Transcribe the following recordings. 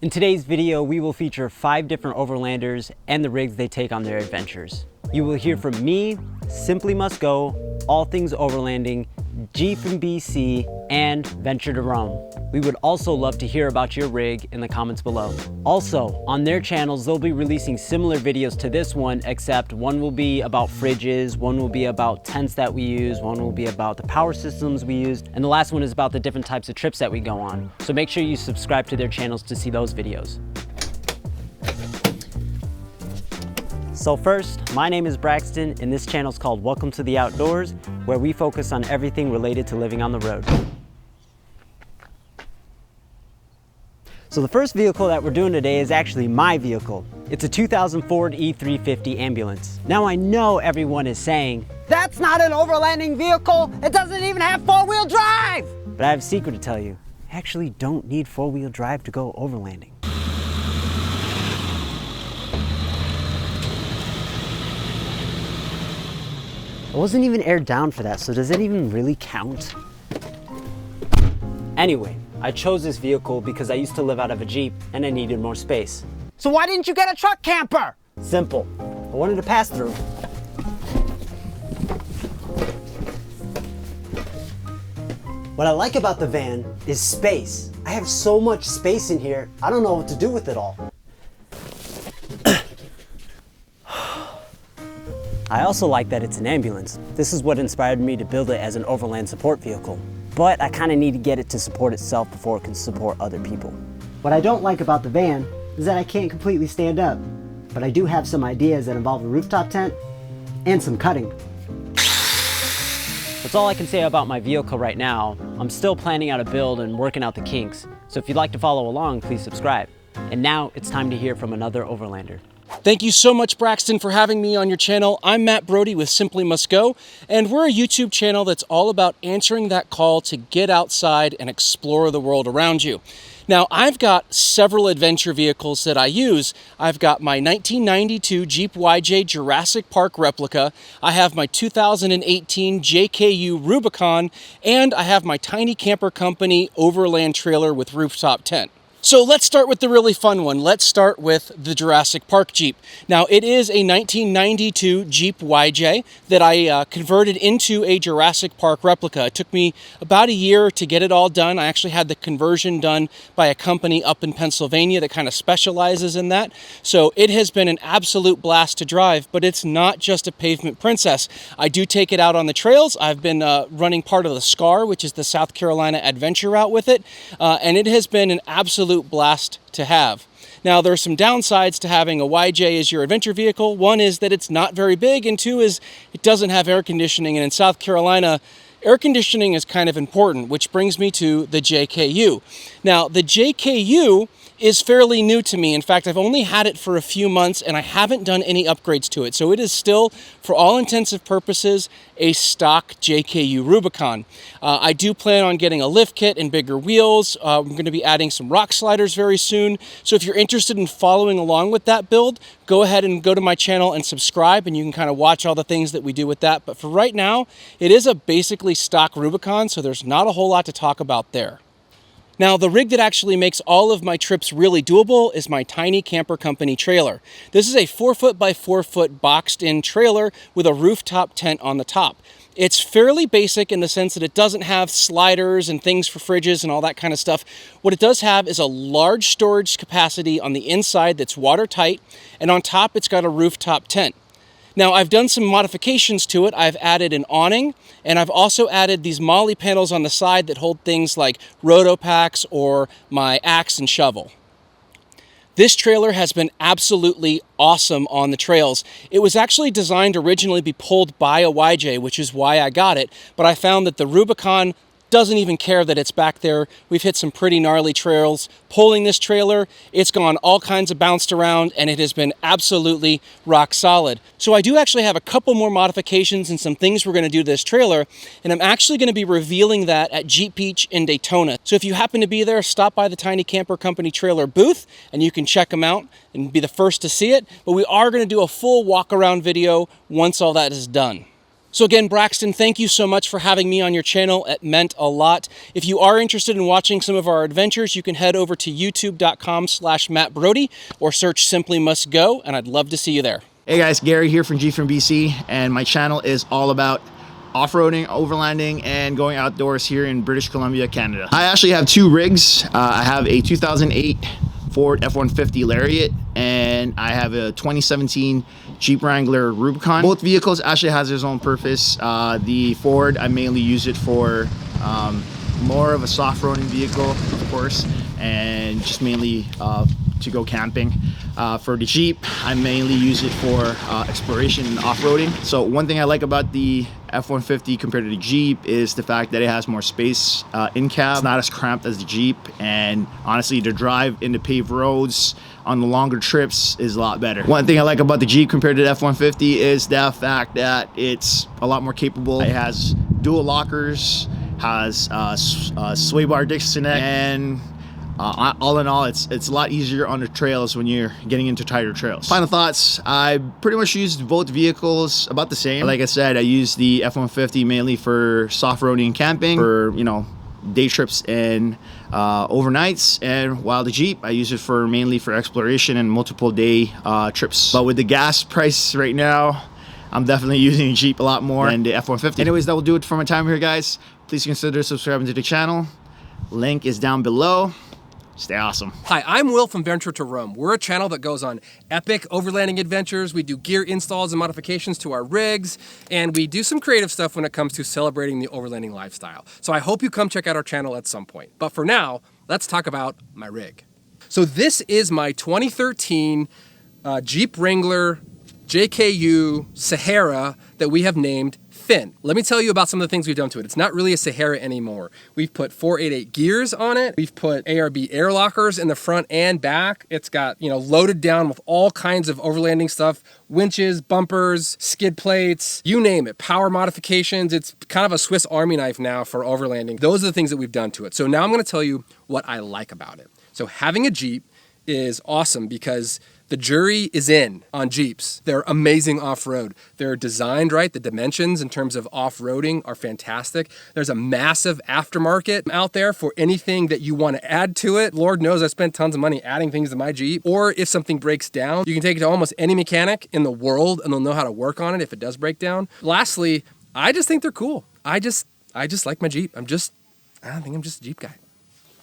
In today's video, we will feature 5 different overlanders and the rigs they take on their adventures. You will hear from me, SimplyMustGo, All Things Overlanding, GeefromBC, and Venture to Rome. We would also love to hear about your rig in the comments below. Also, on their channels, they'll be releasing similar videos to this one, except one will be about fridges, one will be about tents that we use, one will be about the power systems we used, and the last one is about the different types of trips that we go on. So make sure you subscribe to their channels to see those videos. So first, my name is Braxton, and this channel is called Welcome to the Outdoors, where we focus on everything related to living on the road. So the first vehicle that we're doing today is actually my vehicle. It's a 2000 Ford E350 ambulance. Now I know everyone is saying, "That's not an overlanding vehicle! It doesn't even have 4-wheel drive!" But I have a secret to tell you. I actually don't need 4-wheel drive to go overlanding. It wasn't even aired down for that, so does it even really count? Anyway, I chose this vehicle because I used to live out of a Jeep and I needed more space. So why didn't you get a truck camper? Simple. I wanted to pass through. What I like about the van is space. I have so much space in here, I don't know what to do with it all. I also like that it's an ambulance. This is what inspired me to build it as an overland support vehicle. But I kind of need to get it to support itself before it can support other people. What I don't like about the van is that I can't completely stand up. But I do have some ideas that involve a rooftop tent and some cutting. That's all I can say about my vehicle right now. I'm still planning out a build and working out the kinks. So if you'd like to follow along, please subscribe. And now it's time to hear from another overlander. Thank you so much, Braxton, for having me on your channel. I'm Matt Brody with SimplyMustGo, and we're a YouTube channel that's all about answering that call to get outside and explore the world around you. Now, I've got several adventure vehicles that I use. I've got my 1992 Jeep YJ Jurassic Park replica, I have my 2018 JKU Rubicon, and I have my Tiny Camper Company Overland trailer with rooftop tent. So let's start with the really fun one. Let's start with the Jurassic Park Jeep. Now, it is a 1992 Jeep YJ that I converted into a Jurassic Park replica. It took me about a year to get it all done. I actually had the conversion done by a company up in Pennsylvania that kind of specializes in that. So it has been an absolute blast to drive, but it's not just a pavement princess. I do take it out on the trails. I've been running part of the SCAR, which is the South Carolina Adventure Route with it, and it has been an absolute blast to have. Now, there are some downsides to having a YJ as your adventure vehicle. One is that it's not very big, and two is it doesn't have air conditioning, and in South Carolina, air conditioning is kind of important, which brings me to the JKU. Now, the JKU is fairly new to me. In fact, I've only had it for a few months and I haven't done any upgrades to it. So it is still, for all intensive purposes, a stock JKU Rubicon. I do plan on getting a lift kit and bigger wheels. I'm going to be adding some rock sliders very soon. So if you're interested in following along with that build, go ahead and go to my channel and subscribe, and you can kind of watch all the things that we do with that. But for right now, it is a basically stock Rubicon, so there's not a whole lot to talk about there. Now, the rig that actually makes all of my trips really doable is my Tiny Camper Company trailer. This is a 4-foot by 4-foot boxed-in trailer with a rooftop tent on the top. It's fairly basic in the sense that it doesn't have sliders and things for fridges and all that kind of stuff. What it does have is a large storage capacity on the inside that's watertight, and on top it's got a rooftop tent. Now, I've done some modifications to it. I've added an awning, and I've also added these molly panels on the side that hold things like roto packs or my axe and shovel. This trailer has been absolutely awesome on the trails. It was actually designed originally to be pulled by a YJ, which is why I got it, but I found that the Rubicon doesn't even care that it's back there. We've hit some pretty gnarly trails pulling this trailer. It's gone all kinds of bounced around, and it has been absolutely rock solid. So I do actually have a couple more modifications and some things we're going to do to this trailer, and I'm actually going to be revealing that at Jeep Beach in Daytona. So if you happen to be there, stop by the Tiny Camper Company trailer booth and you can check them out and be the first to see it. But we are going to do a full walk around video once all that is done. So again, Braxton, thank you so much for having me on your channel. It meant a lot. If you are interested in watching some of our adventures, you can head over to youtube.com/MattBrody or search SimplyMustGo, and I'd love to see you there. Hey guys, Gary here from GeefromBC, and my channel is all about off-roading, overlanding, and going outdoors here in British Columbia, Canada. I actually have two rigs. I have a 2008 Ford F-150 Lariat, and I have a 2017 Jeep Wrangler Rubicon. Both vehicles actually has their own purpose. The Ford, I mainly use it for more of a soft roading vehicle, of course, and just mainly to go camping. For the Jeep, I mainly use it for exploration and off-roading. So one thing I like about the F-150 compared to the Jeep is the fact that it has more space in cab. It's not as cramped as the Jeep, and honestly, the drive in the paved roads on the longer trips is a lot better. One thing I like about the Jeep compared to the F-150 is the fact that it's a lot more capable. It has dual lockers, has sway bar disconnect, and all in all, it's a lot easier on the trails when you're getting into tighter trails. Final thoughts, I pretty much used both vehicles about the same. Like I said, I use the F-150 mainly for soft roading and camping, for, you know, day trips and overnights, and while the Jeep, I use it for mainly for exploration and multiple day trips. But with the gas price right now, I'm definitely using the Jeep a lot more than the F-150. Anyways, that will do it for my time here, guys. Please consider subscribing to the channel. Link is down below. Stay awesome. Hi, I'm Will from Venture to Roam. We're a channel that goes on epic overlanding adventures. We do gear installs and modifications to our rigs, and we do some creative stuff when it comes to celebrating the overlanding lifestyle. So I hope you come check out our channel at some point. But for now, let's talk about my rig. So this is my 2013 Jeep Wrangler JKU Sahara that we have named Finn. Let me tell you about some of the things we've done to it. It's not really a Sahara anymore. We've put 488 gears on it. We've put ARB air lockers in the front and back. It's got, you know, loaded down with all kinds of overlanding stuff, winches, bumpers, skid plates, you name it, power modifications. It's kind of a Swiss Army knife now for overlanding. Those are the things that we've done to it. So now I'm going to tell you what I like about it. So having a Jeep is awesome because the jury is in on Jeeps. They're amazing off-road. They're designed right. The dimensions in terms of off-roading are fantastic. There's a massive aftermarket out there for anything that you want to add to it. Lord knows I spent tons of money adding things to my Jeep. Or if something breaks down, you can take it to almost any mechanic in the world and they'll know how to work on it if it does break down. Lastly, I just think they're cool. I just like my Jeep. I think I'm just a Jeep guy.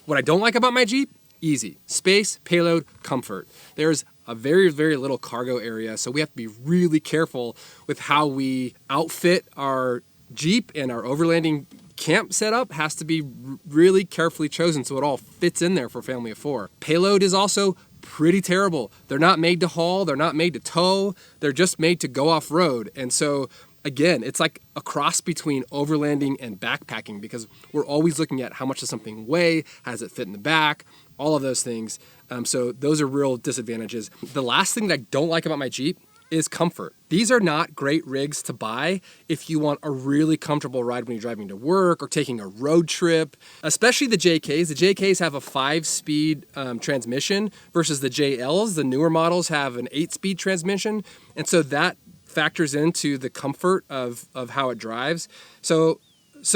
What I don't like about my Jeep, easy. Space, payload, comfort. There's a very, very little cargo area, so we have to be really careful with how we outfit our Jeep, and our overlanding camp setup has to be really carefully chosen so it all fits in there for a family of four. Payload is also pretty terrible. They're not made to haul, they're not made to tow, they're just made to go off-road. And so again, it's like a cross between overlanding and backpacking because we're always looking at how much does something weigh, how does it fit in the back, all of those things. So those are real disadvantages. The last thing that I don't like about my Jeep is comfort. These are not great rigs to buy if you want a really comfortable ride when you're driving to work or taking a road trip, especially the JKs. The JKs have a 5-speed transmission versus the JLs. The newer models have an 8-speed transmission. And so that factors into the comfort of how it drives. So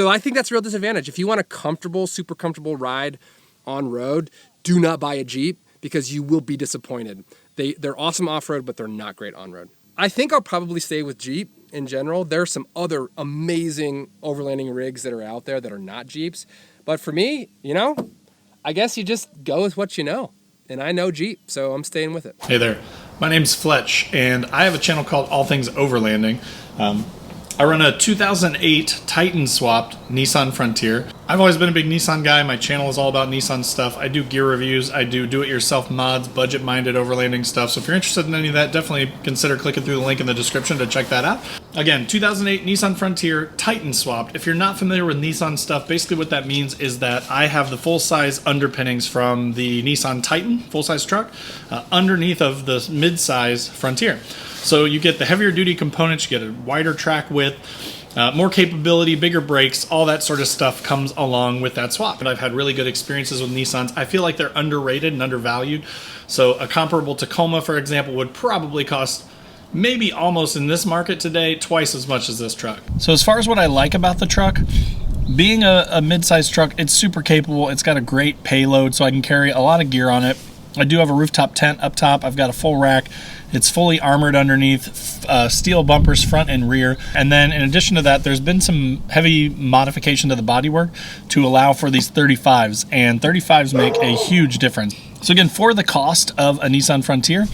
I think that's a real disadvantage. If you want a comfortable, super comfortable ride on road, do not buy a Jeep because you will be disappointed. They're awesome off-road, but they're not great on-road. I think I'll probably stay with Jeep in general. There are some other amazing overlanding rigs that are out there that are not Jeeps. But for me, you know, I guess you just go with what you know. And I know Jeep, so I'm staying with it. Hey there, my name's Fletch, and I have a channel called All Things Overlanding. I run a 2008 Titan swapped Nissan Frontier. I've always been a big Nissan guy. My channel is all about Nissan stuff. I do gear reviews. I do do-it-yourself mods, budget-minded overlanding stuff. So if you're interested in any of that, definitely consider clicking through the link in the description to check that out. Again, 2008 Nissan Frontier Titan swapped. If you're not familiar with Nissan stuff, basically what that means is that I have the full-size underpinnings from the Nissan Titan full-size truck underneath of the mid-size Frontier. So you get the heavier duty components, you get a wider track width, more capability, bigger brakes, all that sort of stuff comes along with that swap. And I've had really good experiences with Nissans. I feel like they're underrated and undervalued. So a comparable Tacoma, for example, would probably cost maybe almost in this market today, twice as much as this truck. So as far as what I like about the truck, being a mid-sized truck, it's super capable. It's got a great payload, so I can carry a lot of gear on it. I do have a rooftop tent up top. I've got a full rack. It's fully armored underneath, steel bumpers front and rear. And then in addition to that, there's been some heavy modification to the bodywork to allow for these 35s, and 35s make a huge difference. So again, for the cost of a Nissan Frontier,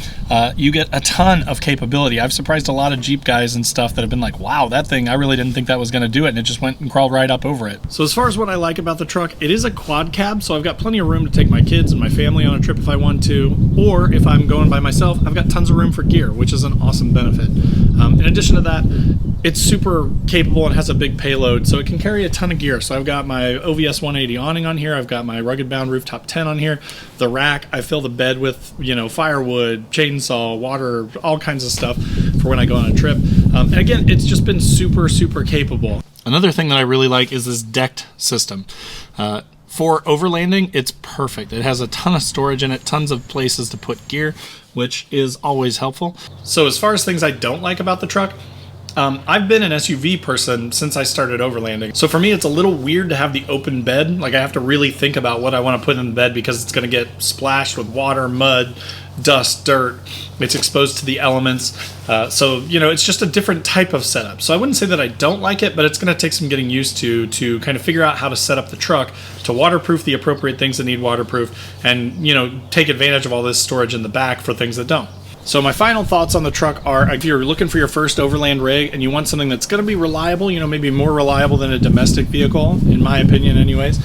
you get a ton of capability. I've surprised a lot of Jeep guys and stuff that have been like, wow, that thing, I really didn't think that was gonna do it, and it just went and crawled right up over it. So as far as what I like about the truck, it is a quad cab, so I've got plenty of room to take my kids and my family on a trip if I want to, or if I'm going by myself, I've got tons of room for gear, which is an awesome benefit. In addition to that, it's super capable and has a big payload, so it can carry a ton of gear. So I've got my OVS 180 awning on here, I've got my rugged bound rooftop tent on here, the rack, I fill the bed with, you know, firewood, chainsaw, water, all kinds of stuff for when I go on a trip. And again, it's just been super, super capable. Another thing that I really like is this decked system. For overlanding, it's perfect. It has a ton of storage in it, tons of places to put gear, which is always helpful. So as far as things I don't like about the truck, I've been an SUV person since I started overlanding. So for me, it's a little weird to have the open bed. Like I have to really think about what I want to put in the bed because it's going to get splashed with water, mud, dust, dirt. It's exposed to the elements. So, you know, it's just a different type of setup. So I wouldn't say that I don't like it, but it's going to take some getting used to kind of figure out how to set up the truck to waterproof the appropriate things that need waterproof and, you know, take advantage of all this storage in the back for things that don't. So my final thoughts on the truck are, if you're looking for your first overland rig and you want something that's going to be reliable, you know, maybe more reliable than a domestic vehicle, in my opinion anyways,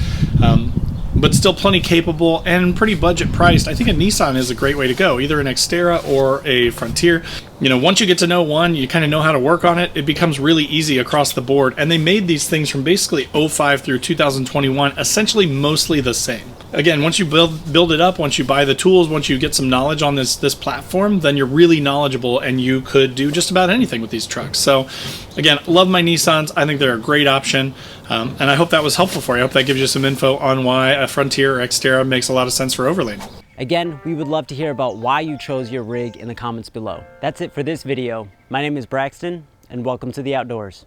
but still plenty capable and pretty budget priced, I think a Nissan is a great way to go, either an Xterra or a Frontier. You know, once you get to know one, you kind of know how to work on it, it becomes really easy across the board. And they made these things from basically 05 through 2021 essentially mostly the same. Again, once you build it up, once you buy the tools, once you get some knowledge on this platform, then you're really knowledgeable and you could do just about anything with these trucks. So again, love my Nissans. I think they're a great option. And I hope that was helpful for you. I hope that gives you some info on why a Frontier or Xterra makes a lot of sense for overlanding. Again, we would love to hear about why you chose your rig in the comments below. That's it for this video. My name is Braxton, and welcome to the outdoors.